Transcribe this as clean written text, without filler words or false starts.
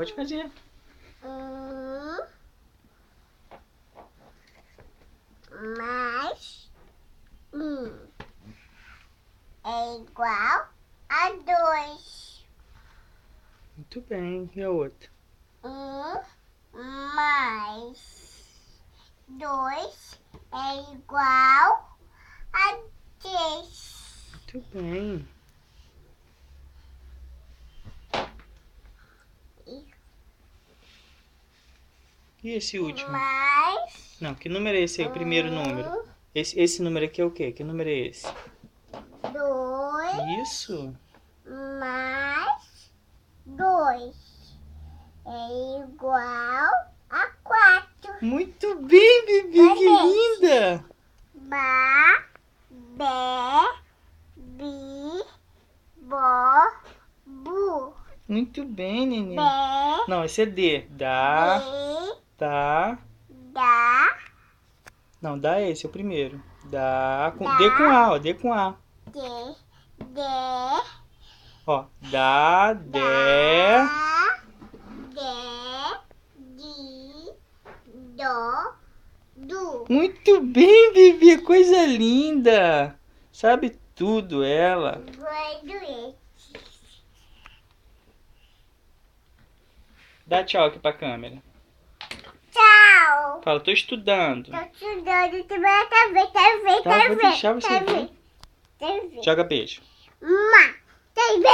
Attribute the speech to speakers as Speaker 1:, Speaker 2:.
Speaker 1: Pode fazer.
Speaker 2: Mais é igual a 2.
Speaker 1: Muito bem. E a outra?
Speaker 2: mais 2 é igual a 3.
Speaker 1: Muito bem. E esse último?
Speaker 2: Mais
Speaker 1: Não, que número é esse aí, o primeiro número? Esse número aqui é o quê? Que número é esse?
Speaker 2: 2
Speaker 1: Isso.
Speaker 2: mais 2 é igual a 4.
Speaker 1: Muito bem, Bibi. Que
Speaker 2: Parabéns.
Speaker 1: linda.
Speaker 2: Ba, be, bi, bo, bu.
Speaker 1: Muito bem, neném.
Speaker 2: Be,
Speaker 1: Não, esse é D. Dá,
Speaker 2: de,
Speaker 1: tá.
Speaker 2: da,
Speaker 1: Não, dá é esse, é o primeiro. Dá com
Speaker 2: Dá.
Speaker 1: D com A, ó. D com A.
Speaker 2: de,
Speaker 1: Ó, dá, dé.
Speaker 2: di, do, du.
Speaker 1: Muito bem, Bibi. Coisa linda. Sabe tudo ela.
Speaker 2: Vai doer.
Speaker 1: Dá tchau aqui pra câmera.
Speaker 2: Tchau.
Speaker 1: Fala, tô estudando.
Speaker 2: Tô estudando, tu vai ver.
Speaker 1: Tá, vou deixar você ver.
Speaker 2: TV.
Speaker 1: Joga beijo.
Speaker 2: TV.